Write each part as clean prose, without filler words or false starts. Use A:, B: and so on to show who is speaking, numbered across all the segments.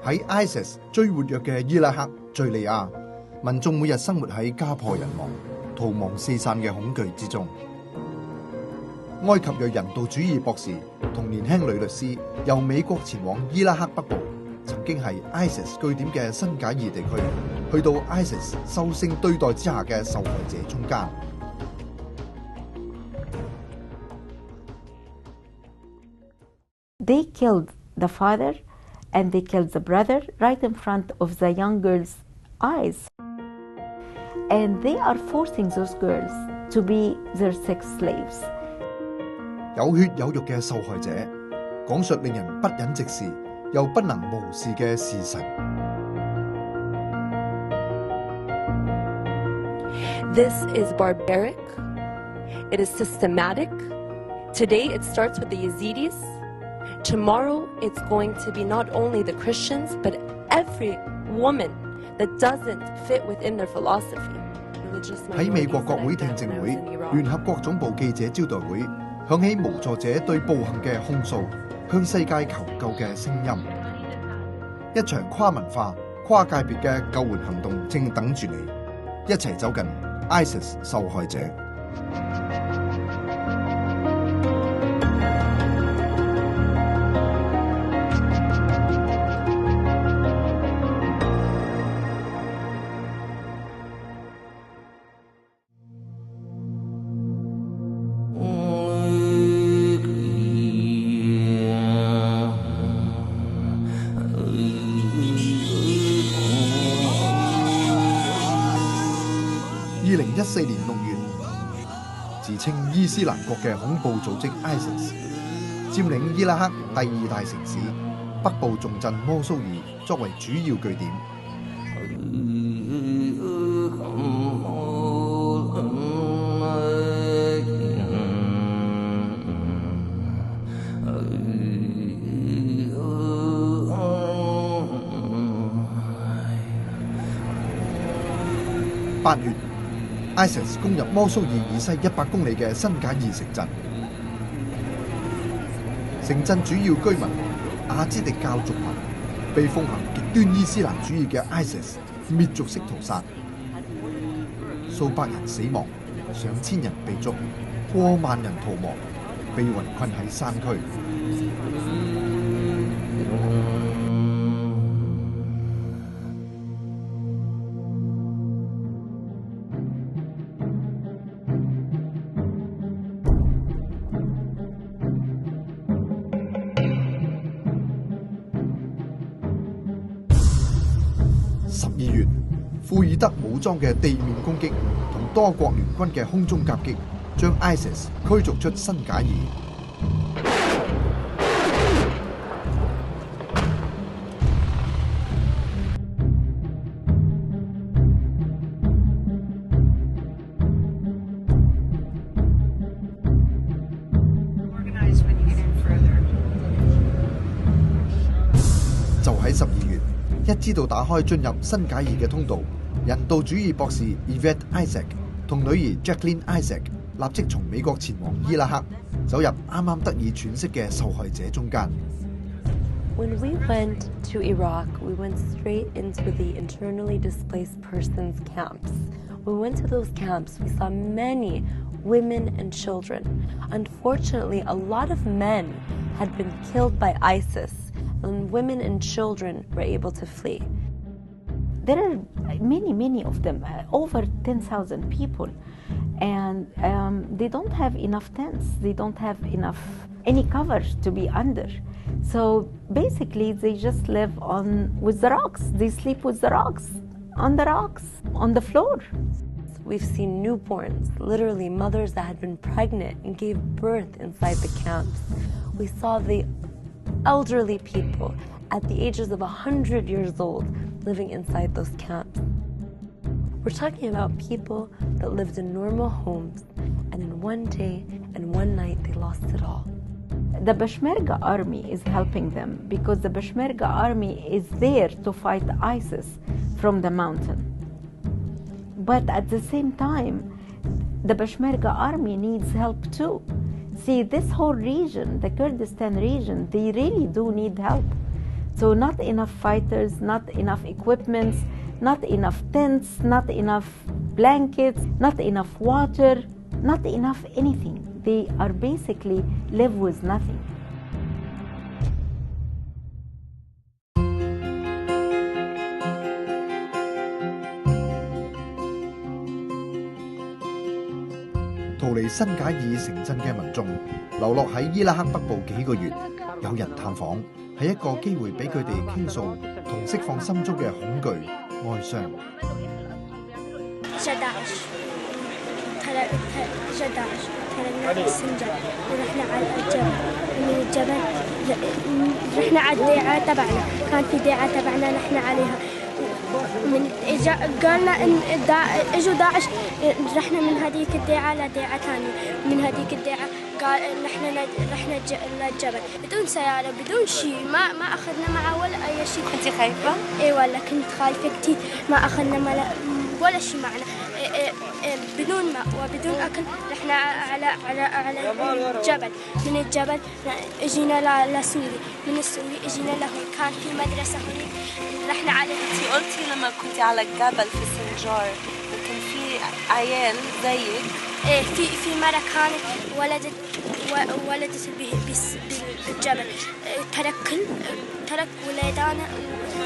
A: 喺 ISIS 最活躍嘅伊拉克、敘利亞，民眾每日生活喺家破人亡、逃亡四散嘅恐懼之中。埃及裔人道主義博士同年輕女律師由美國前往伊拉克北部，曾經係 ISIS 據點嘅新賈爾地區，去到 ISIS 獸性對待之下嘅受害者中間。
B: They killed the father and they killed the brother right in front of the young girl's eyes. And they are forcing those girls to be their sex slaves.
A: 有血有肉嘅受害者，講述令人不忍直視又不能無視嘅事實。
C: This is barbaric. It is systematic. Today it starts with the Yazidis. Tomorrow it's going to be not only the Christians, but every woman that doesn't fit within their philosophy.
A: 喺美國國會聽證會，聯合國總部記者招待會，響起無助者對暴行嘅控訴，向世界求救嘅聲音。一場跨文化、跨界別嘅救援行動正等住你，一齊走近 ISIS 受害者。2014年6月，自稱伊斯蘭國嘅恐怖組織 ISIS 佔領伊拉克第2大城市北部重鎮摩蘇爾作為主要據點。8月，ISIS 攻入摩蘇爾以西100公里嘅新賈爾城鎮，城鎮主要居民阿茲迪教族民被奉行極端伊斯蘭主義嘅 ISIS 滅族式屠殺，數百人死亡，上千人被捉，過萬人逃亡，被圍困喺山區。12月，庫爾德武裝嘅地面攻擊同多國聯軍嘅空中夾擊，將 ISIS 驅逐出新賈爾。就喺12月。一知道打開進入新賈爾嘅通道，人道主義博士 Yvette Isaac 同女兒 Jacqueline Isaac 立即從美國前往伊拉克，走入啱啱得以喘息嘅受害者中間。
C: When we went to Iraq, we went straight into the internally displaced persons camps. When we went to those camps, we saw many women and children. Unfortunately, a lot of men had been killed by ISIS.And women and children were able to flee.
B: There are many of them, over 10,000 people, and they don't have enough tents. They don't have any cover to be under. So basically, they just live with the rocks. They sleep with the rocks, on the floor.
C: We've seen newborns, literally mothers that had been pregnant and gave birth inside the camps. We saw the elderly people at the ages of 100 years old living inside those camps. We're talking about people that lived in normal homes, and in one day and one night they lost it all.
B: The Peshmerga army is helping them because the Peshmerga army is there to fight ISIS from the mountain. But at the same time, the Peshmerga army needs help too. See, this whole region, the Kurdistan region, they really do need help. So not enough fighters, not enough equipment, not enough tents, not enough blankets, not enough water, not enough anything. They are basically live with nothing.
A: 逃離新解爾城鎮嘅民眾流落喺伊拉克北部幾個月，有人探訪，係一個機會俾佢哋傾訴同釋放心中嘅恐懼、哀傷。
D: ورحنا على الجبل من الجبل رحنا على الديعة تبعنا كان في ديعة تبعنا نحن عليها من قالنا ان اجوا داعش رحنا من هذيك الديعة لديعة ثانية من هذيك الديعة قال نحن رحنا للجبل بدون سيارة بدون شيء ما اخذنا معه ولا اي شيء.
C: كنتي خايفة؟
D: اي والله كنت خايفة كثير ما اخذنا ولا شيء معنا بدون ماء وبدون أكل رحنا على الجبل من الجبل اجينا لسوري من السوري اجينا لهون كان في مدرسة هناك رحنا عليها.
C: انتي قلتي لما كنتي على الجبل في سنجار كان في عيال زيك.
D: ايه في مرة كانت ولدت بالجبل ترك ولدانا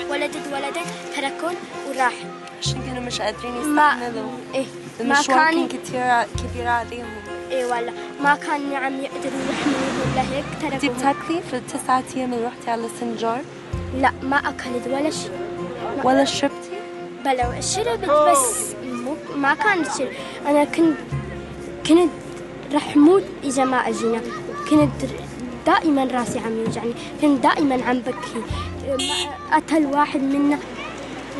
D: ولدين تركون وراحوا
C: عشان كانوا مش قادرين يستحملوا.
D: ايه
C: ما كان كثير عليهم.
D: ايه والله ما كان عم يقدروا يحملوا ولا هيك تركوا.
C: انتي بتاكلي في ال9 أيام اللي رحتي على سنجار؟
D: لا ما اكلت ولا شيء.
C: ولا شربتي؟
D: بلا شربت بس ما كانت شرب. انا كنت رح موت اذا ما اجينا. كنت دائما راسي عم يوجعني كنت دائما عم بكي. قتل واحد منا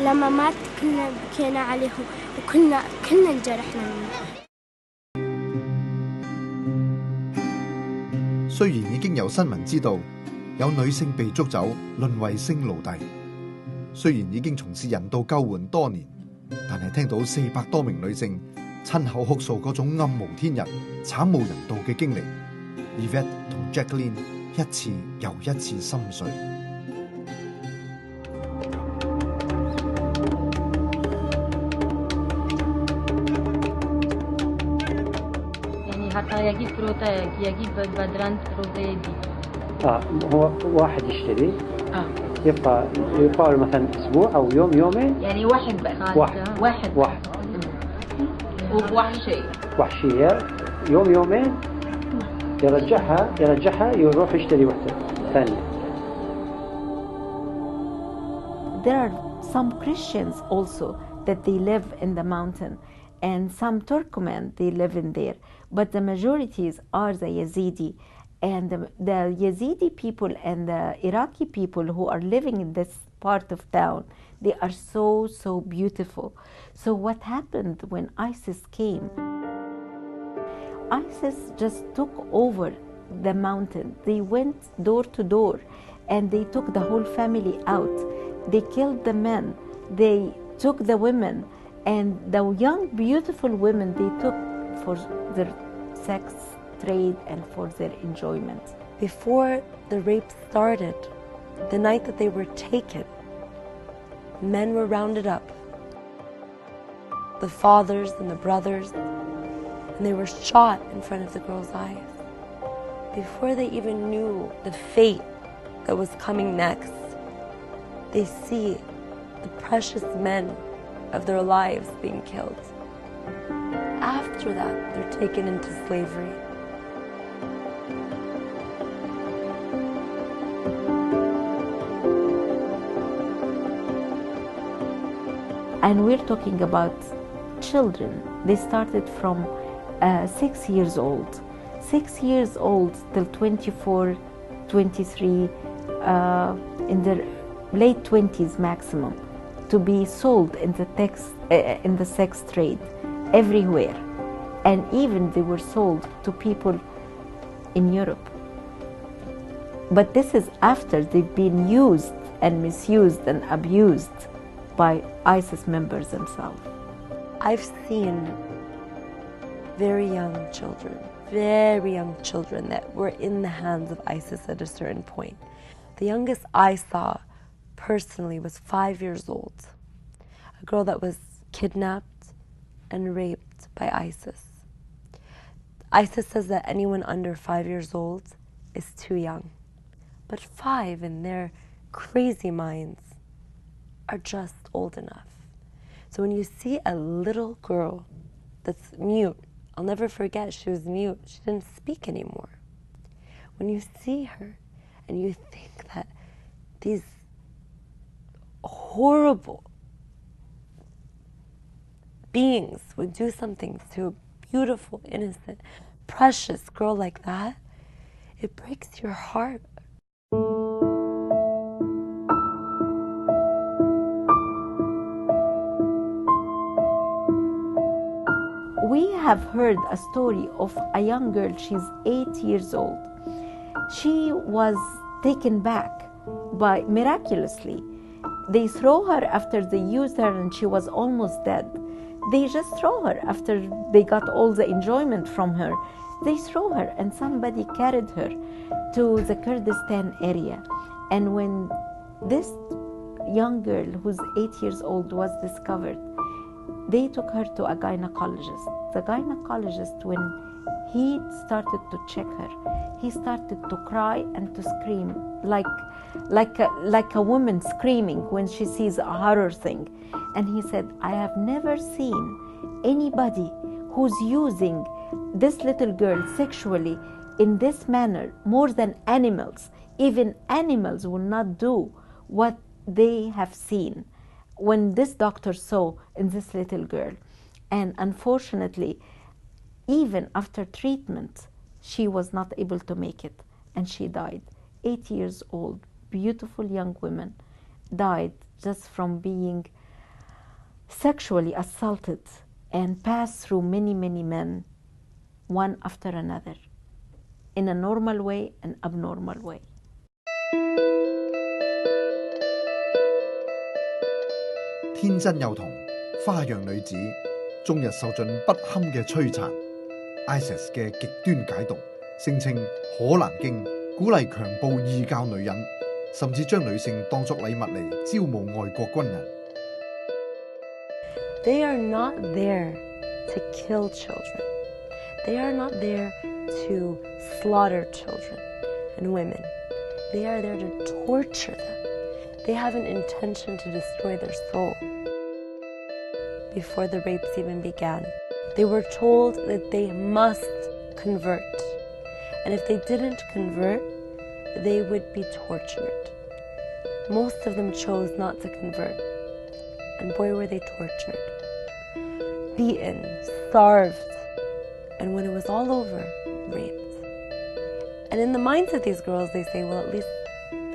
D: لما مات كنا بكينا عليهم وكنا انجرحنا منه.
A: 雖然已經有新聞知道有女性被捉走，淪為性奴隸，雖然已經從事人道救援多年，但係聽到400多名女性親口哭訴嗰種暗無天日、慘無人道嘅經歷 ，Yvette 同 Jacqueline 一次又一次心碎。
E: حتى يجيب فروتة يجيب بدران فروتة دي.
F: هو واحد يشتري يبقى له مثلا اسبوع او يومين.
E: يعني واحد بقى. واحد.
F: وحشية يومين يرجعها يروح يشتري واحدة ثانية.
B: There are some Christians also that they live in the mountain. And some Turkmen, they live in there. But the majorities are the Yazidi. And the Yazidi people and the Iraqi people who are living in this part of town, they are so beautiful. So what happened when ISIS came? ISIS just took over the mountain. They went door to door and they took the whole family out. They killed the men. They took the women. And the young, beautiful women they took for their sex trade and for their enjoyment.
C: Before the rape started, the night that they were taken, men were rounded up, the fathers and the brothers, and they were shot in front of the girls' eyes. Before they even knew the fate that was coming next, they see the precious men of their lives being killed. After that, they're taken into slavery.
B: And we're talking about children. They started from 6 years old. 6 years old till 24, 23, in their late 20s maximum, to be sold in the sex trade everywhere. And even they were sold to people in Europe. But this is after they've been used and misused and abused by ISIS members themselves.
C: I've seen very young children that were in the hands of ISIS at a certain point. The youngest I saw personally was 5 years old. A girl that was kidnapped and raped by ISIS. ISIS says that anyone under 5 years old is too young. But 5 in their crazy minds are just old enough. So when you see a little girl that's mute, I'll never forget, she was mute. She didn't speak anymore. When you see her and you think that these horrible beings would do something to a beautiful, innocent, precious girl like that, it breaks your heart.
B: We have heard a story of a young girl, she's 8 years old. She was taken back by miraculously. They throw her after they used her and she was almost dead. They just throw her after they got all the enjoyment from her. They throw her and somebody carried her to the Kurdistan area. And when this young girl who's 8 years old was discovered, they took her to a gynecologist. The gynecologist, when he started to check her, he started to cry and to scream like a woman screaming when she sees a horror thing. And he said, I have never seen anybody who's using this little girl sexually in this manner more than animals. Even animals will not do what they have seen when this doctor saw in this little girl. And unfortunately, even after treatment, she was not able to make it, and she died. 8 years old, beautiful young woman, died just from being sexually assaulted and passed through many, many men, one after another, in a normal way and abnormal way.
A: 天真幼童、花樣女子，終日受盡不堪嘅摧殘。ISIS 嘅極端解讀，聲稱可蘭經鼓勵強暴異教女人，甚至將女性當作禮物嚟招募外國軍人。
C: They are not there to kill children. They are not there to slaughter children and women. They are there to torture them. They have an intention to destroy their soul. Before the rapes even began, they were told that they must convert. And if they didn't convert, they would be tortured. Most of them chose not to convert. And boy, were they tortured. Beaten, starved, and when it was all over, raped. And in the minds of these girls, they say, well, at least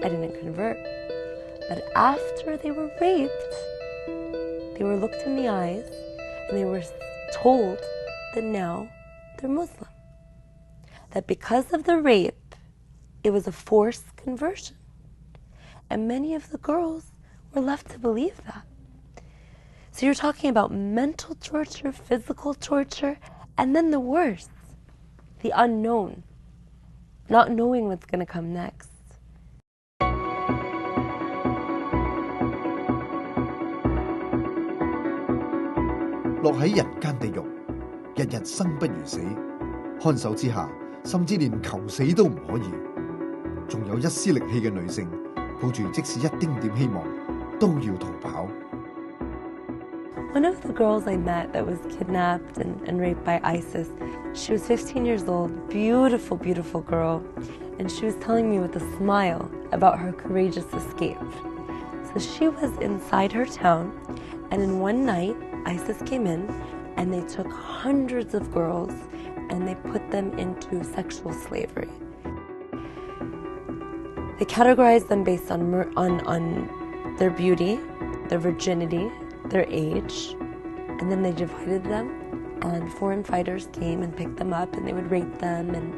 C: I didn't convert. But after they were raped, they were looked in the eyes and they were told that now they're Muslim. That because of the rape, it was a forced conversion. And many of the girls were left to believe that. So you're talking about mental torture, physical torture, and then the worst, the unknown, not knowing what's going to come next.
A: 落喺人間地獄，日日生不如死，看守之下，甚至連求死都唔可以。仲有一絲力氣嘅女性，抱住即使一丁點希望，都要逃跑。
C: One of the girls I met that was kidnapped and raped by ISIS, she was 15 years old, beautiful, beautiful girl, and she was telling me with a smile about her courageous escape. So she was inside her town, and in one night, ISIS came in, and they took hundreds of girls, and they put them into sexual slavery. They categorized them based on their beauty, their virginity, their age, and then they divided them, and foreign fighters came and picked them up, and they would rape them and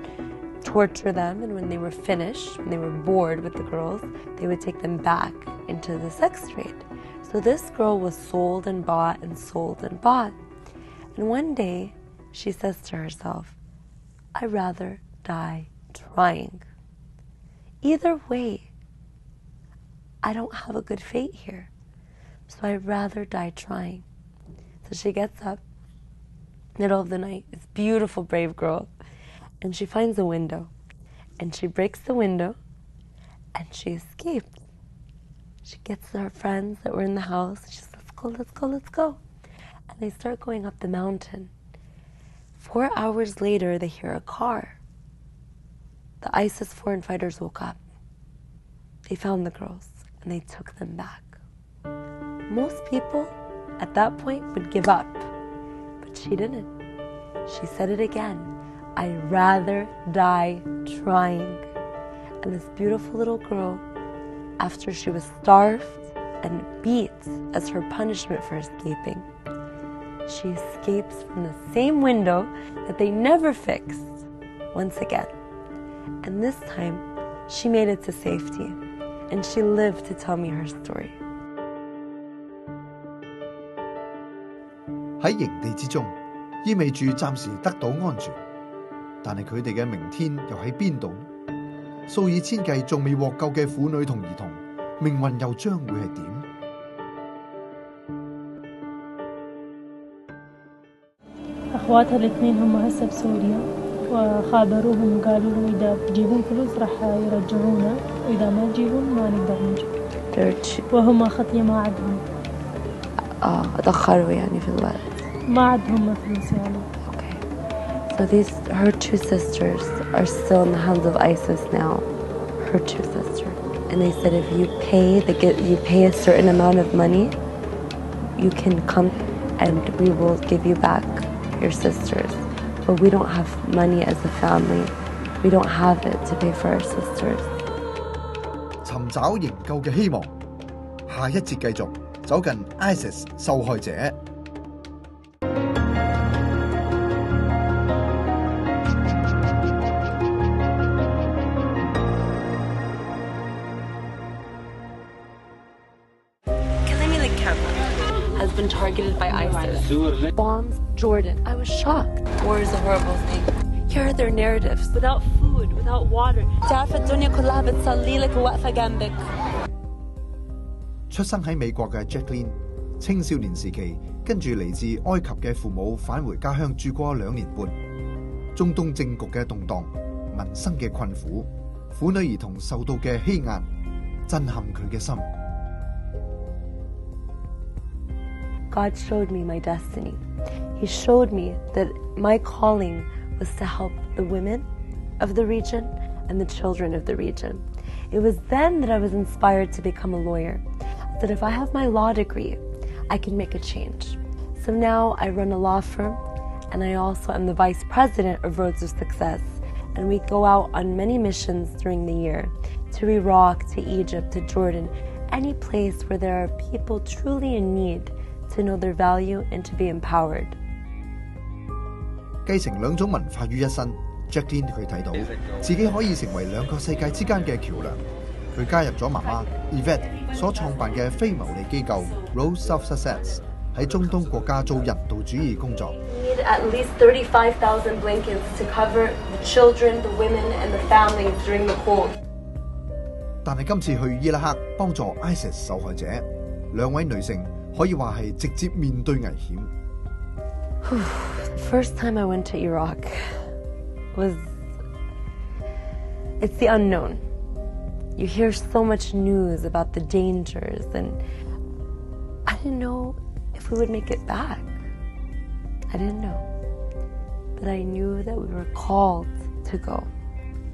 C: torture them, and when they were finished, when they were bored with the girls, they would take them back into the sex trade. So this girl was sold and bought and sold and bought. And one day, she says to herself, I'd rather die trying. Either way, I don't have a good fate here, so I'd rather die trying. So she gets up, middle of the night, this beautiful, brave girl, and she finds a window, and she breaks the window, and she escapes. She gets her friends that were in the house, and she says, let's go, let's go, let's go. And they start going up the mountain. 4 hours later, they hear a car. The ISIS foreign fighters woke up. They found the girls, and they took them back. Most people at that point would give up, but she didn't. She said it again, I'd rather die trying. And this beautiful little girl, after she was starved and beat as her punishment for escaping, she escapes from the same window that they never fixed once again. And this time, she made it to safety, and she lived to tell me her story.
A: 喺營地之中，意味住暫時得到安全，但係佢哋嘅明天又喺邊度呢？數以千計仲未獲救嘅婦女同兒童，命運又將會係點？
G: أخواتها الاثنين هم هسه بسوريا وخابروهم قالوا له إذا بتجيبون فلوس راح يرجعونا وإذا ما تجيبون ما نقدر نجي وهم خطية ما عندهم
C: تأخروا يعني في الوقت
G: ما عندهم فلوس يعني.
C: Okay. So her two sisters are still in the hands of ISIS now. Her two sisters. And they said if you pay a certain amount of money, you can come and we will give you back your sisters. But we don't have money as a family. We don't have it to pay for our sisters.
A: 尋找營救嘅希望，下一節繼續走近 ISIS 受害者。
C: Has been targeted by ISIS. Bombs Jordan. I was shocked. War is a horrible thing. Here are their narratives. Without food, without water. تعرف الدنيا كلها بتصلي لك وواقفة جنبك.
A: 出生喺美國嘅 Jacqueline， 青少年時期跟住嚟自埃及嘅父母返回家鄉住過2年半。中東政局嘅動盪、民生嘅困苦、婦女兒童受到嘅欺壓，震撼佢嘅心。
C: God showed me my destiny. He showed me that my calling was to help the women of the region and the children of the region. It was then that I was inspired to become a lawyer. That if I have my law degree, I can make a change. So now I run a law firm, and I also am the vice president of Roads of Success. And we go out on many missions during the year, to Iraq, to Egypt, to Jordan, any place where there are people truly in need to know their value and to be empowered.
A: 繼承兩種文化於一身 ，Jacqueline 佢睇到自己可以成為兩個世界之間嘅橋梁。佢加入咗媽媽 Yvette 所創辦嘅非牟利機構 Roads of Success， 喺中東國家做人道主義工作。
C: We need at least 35,000 blankets to cover the children, the women, and the families during the cold.
A: 但係今次去伊拉克幫助 ISIS 受害者，兩位女性可以話係直接面對危險。
C: First time I went to Iraq it's the unknown. You hear so much news about the dangers, and I didn't know if we would make it back. I didn't know. But I knew that we were called to go.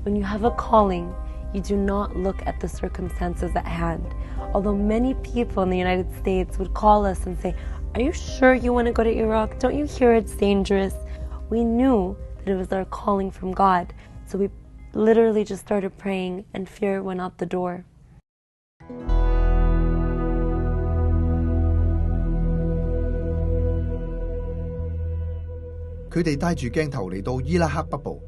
C: When you have a calling, you do not look at the circumstances at hand. Although many people in the United States would call us and say, are you sure you want to go to Iraq? Don't you hear it's dangerous? We knew that it was our calling from God. So we literally just started praying, and fear went out the door.
A: 佢哋帶住鏡頭嚟到伊拉克北部，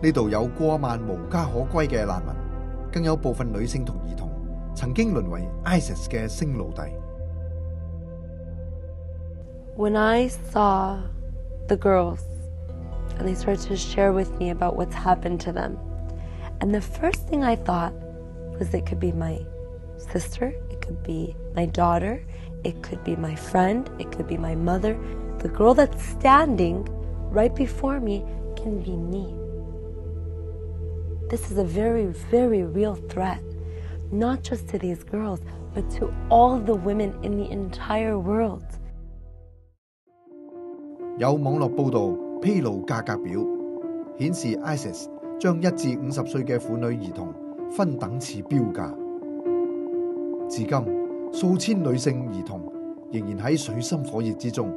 A: 呢度有過萬無家可歸嘅難民，更有部分女性同兒童曾經淪為 ISIS 嘅性奴隸。
C: When I saw the girls, and they started to share with me about what's happened to them, and the first thing I thought was it could be my sister, it could be my daughter, it could be my friend, it could be my mother. The girl that's standing right before me can be me. This is a very, very real threat, not just to these girls, but to all the women in the entire world.
A: 有網絡報導披露價格表，顯示 ISIS 將1至50歲嘅婦女兒童分等次標價。至今，數千女性兒童仍然喺水深火熱之中，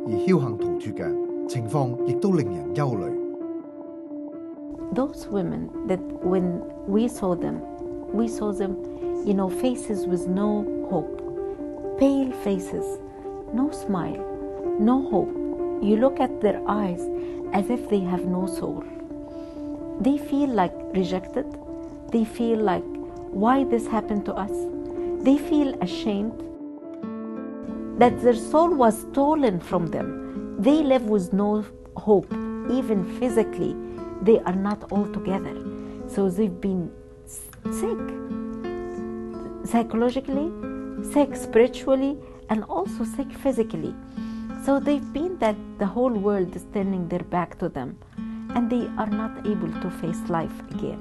A: 而僥倖逃脫嘅情況亦都令人憂慮。
B: Those women that when we saw them, you know, faces with no hope, pale faces, no smile, no hope. You look at their eyes as if they have no soul. They feel like rejected. They feel like, why this happened to us? They feel ashamed that their soul was stolen from them. They live with no hope, even physically. They are not all together. So they've been sick, psychologically, sick spiritually, and also sick physically. So they've been that the whole world is turning their back to them, and they are not able to face life again.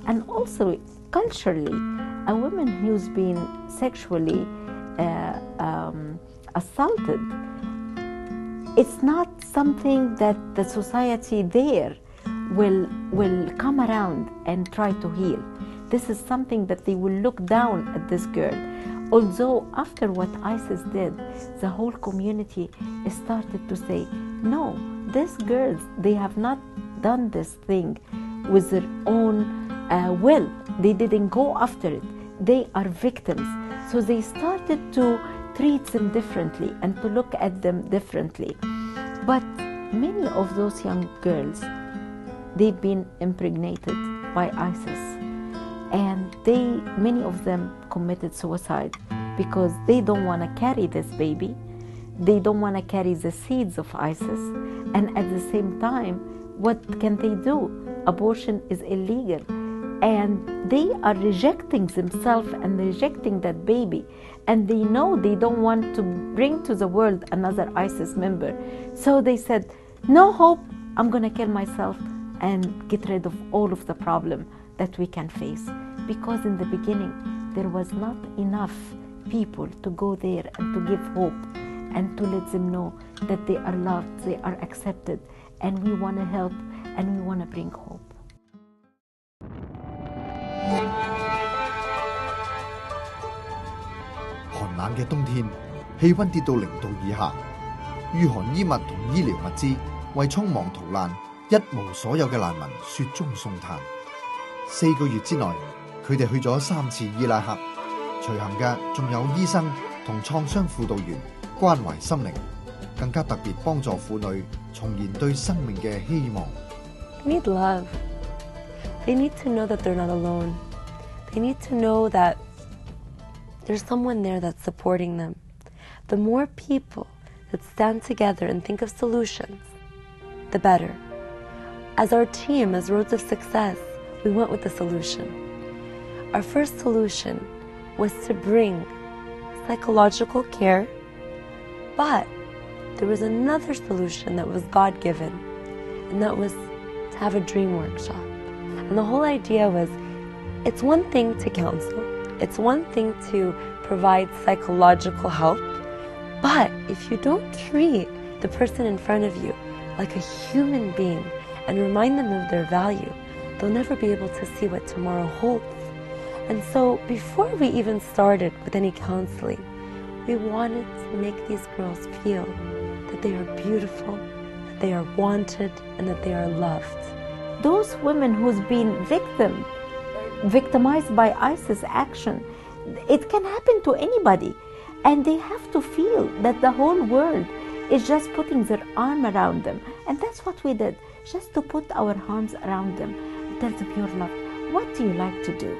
B: And also, culturally, a woman who's been sexually assaulted, it's not something that the society there will come around and try to heal. This is something that they will look down at this girl. Although after what ISIS did, the whole community started to say, no, these girls, they have not done this thing with their own will. They didn't go after it. They are victims. So they started to treat them differently and to look at them differently. But many of those young girls, they've been impregnated by ISIS. And many of them committed suicide because they don't want to carry this baby. They don't want to carry the seeds of ISIS. And at the same time, what can they do? Abortion is illegal. And they are rejecting themselves and rejecting that baby. And they know they don't want to bring to the world another ISIS member. So they said, no hope, I'm going to kill myself and get rid of all of the problem that we can face. Because in the beginning, there was not enough people to go there and to give hope and to let them know that they are loved, they are accepted, and we want to help and we want to bring hope.
A: 寒冷嘅冬天，氣溫跌到0度以下，御寒衣物同醫療物資為匆忙逃難、一無所有嘅難民雪中送炭。4個月之內，佢哋去咗3次伊拉克，隨行嘅仲有醫生同創傷輔導員，關懷心靈，更加特別幫助婦女重燃對生命嘅希望。
C: They need love. They need to know that they're not alone. They need to know that there's someone there that's supporting them. The more people that stand together and think of solutions, the better. As our team, as Roads of Success, we went with the solution. Our first solution was to bring psychological care, but there was another solution that was God-given, and that was to have a dream workshop. And the whole idea was, it's one thing to counsel, it's one thing to provide psychological help, but if you don't treat the person in front of you like a human being and remind them of their value, they'll never be able to see what tomorrow holds. And so before we even started with any counseling, we wanted to make these girls feel that they are beautiful, that they are wanted, and that they are loved.
B: Those women who's been victimized by ISIS action, it can happen to anybody. And they have to feel that the whole world is just putting their arm around them. And that's what we did, just to put our arms around them. Tell them you're loved. What do you like to do?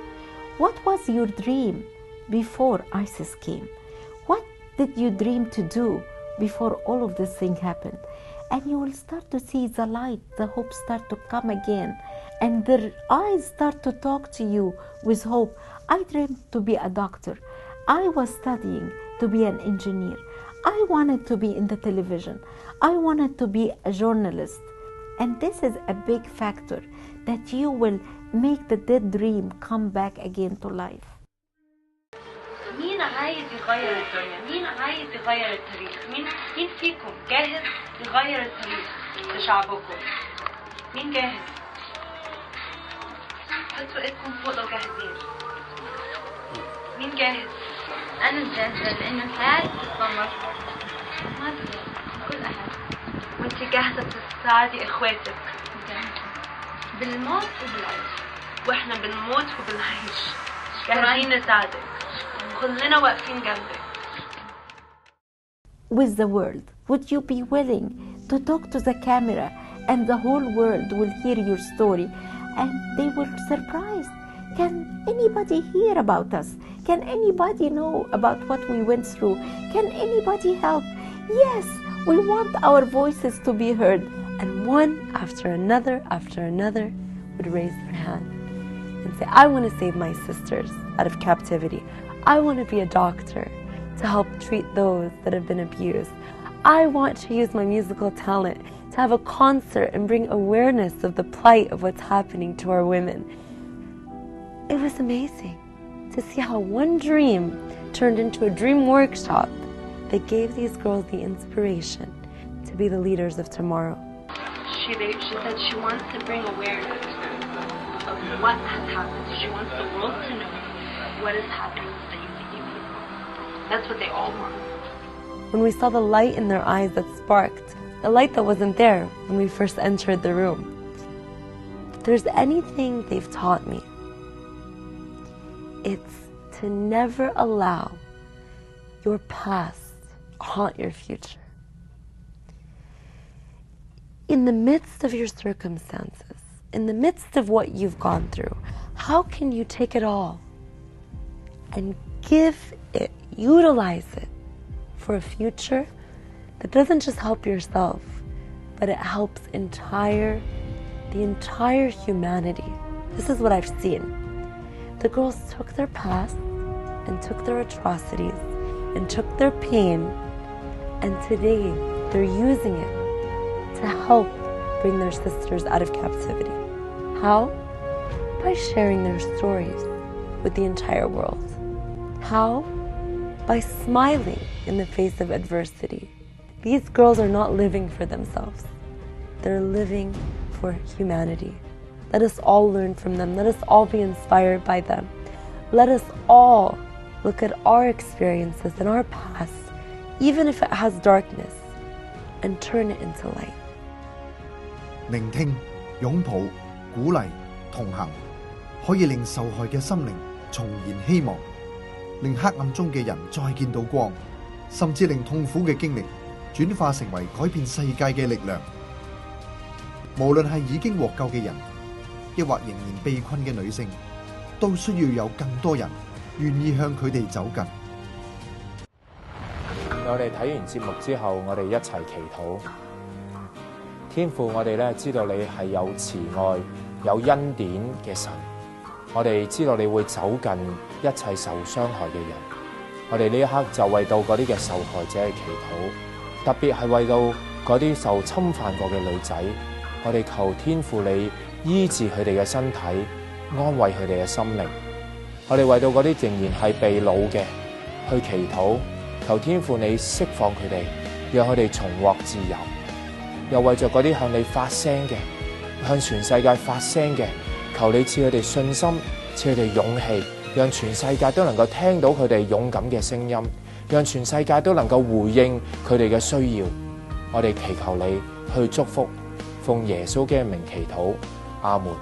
B: What was your dream before ISIS came? What did you dream to do before all of this thing happened? and you will start to see the light, the hope start to come again, and their eyes start to talk to you with hope. I dreamed to be a doctor. I was studying to be an engineer. I wanted to be in the television. I wanted to be a journalist. And this is a big factor that you will make the dead dream come back again to life.
C: مين عايز يغير الدنيا؟ مين عايز يغير التاريخ؟ مين فيكم جاهز يغير التاريخ لشعبكم؟ مين جاهز؟ حطوا ايدكم فوق لو جاهزين. مين جاهز؟
E: أنا جاهزة لأن الحياة تتطور. ما تقدر كل أحد.
C: وانت جاهزة تساعدي اخواتك؟
E: بالموت وبالعيش.
C: واحنا بنموت وبنعيش. جاهزين نساعدك. كلنا واقفين جنبك.
B: With the world, would you be willing to talk to the camera and the whole world will hear your story and they will be surprised? Can anybody hear about us? Can anybody know about what we went through? Can anybody help? Yes, we want our voices to be heard.
C: And one after another would raise their hand and say, I want to save my sisters out of captivity. I want to be a doctor to help treat those that have been abused. I want to use my musical talent to have a concert and bring awareness of the plight of what's happening to our women. It was amazing to see how one dream turned into a dream workshop that gave these girls the inspiration to be the leaders of tomorrow.
H: She said she wants to bring awareness of what has happened. She wants the world to know what is happening to the Yazidi people. That's what they all want.
C: When we saw the light in their eyes that sparked, the light that wasn't there when we first entered the room, if there's anything they've taught me, it's to never allow your past haunt your future. In the midst of your circumstances, in the midst of what you've gone through, how can you take it all and give it, utilize it for a future that doesn't just help yourself, but it helps the entire humanity? This is what I've seen. The girls took their past and took their atrocities and took their pain, and today they're using it to help bring their sisters out of captivity. How? By sharing their stories with the entire world. How? By smiling in the face of adversity. These girls are not living for themselves. They're living for humanity. Let us all learn from them. Let us all be inspired by them. Let us all look at our experiences and our past, even if it has darkness, and turn it into light.
A: 聆聽、擁抱、鼓勵、同行，可以令受害嘅心靈重燃希望，令黑暗中嘅人再見到光，甚至令痛苦嘅經歷轉化成為改變世界嘅力量。無論係已經獲救嘅人，抑或仍然被困嘅女性，都需要有更多人願意向佢哋走近。
I: 我哋睇完節目之後，我哋一齊祈禱。天父，我哋咧知道你係有慈愛、有恩典嘅神，我哋知道你會走近一切受傷害嘅人。我哋呢一刻就為到嗰啲嘅受害者去祈禱，特別係為到嗰啲受侵犯過嘅女仔，我哋求天父你醫治佢哋嘅身體，安慰佢哋嘅心靈。我哋為到嗰啲仍然係被擄嘅去祈禱，求天父你釋放佢哋，讓佢哋重獲自由。又為着嗰啲向你發聲嘅，向全世界發聲嘅，求你賜佢哋信心，賜佢哋勇氣，讓全世界都能夠聽到佢哋勇敢嘅聲音，讓全世界都能夠回應佢哋嘅需要。我哋祈求你去祝福，奉耶穌嘅名祈禱，阿門。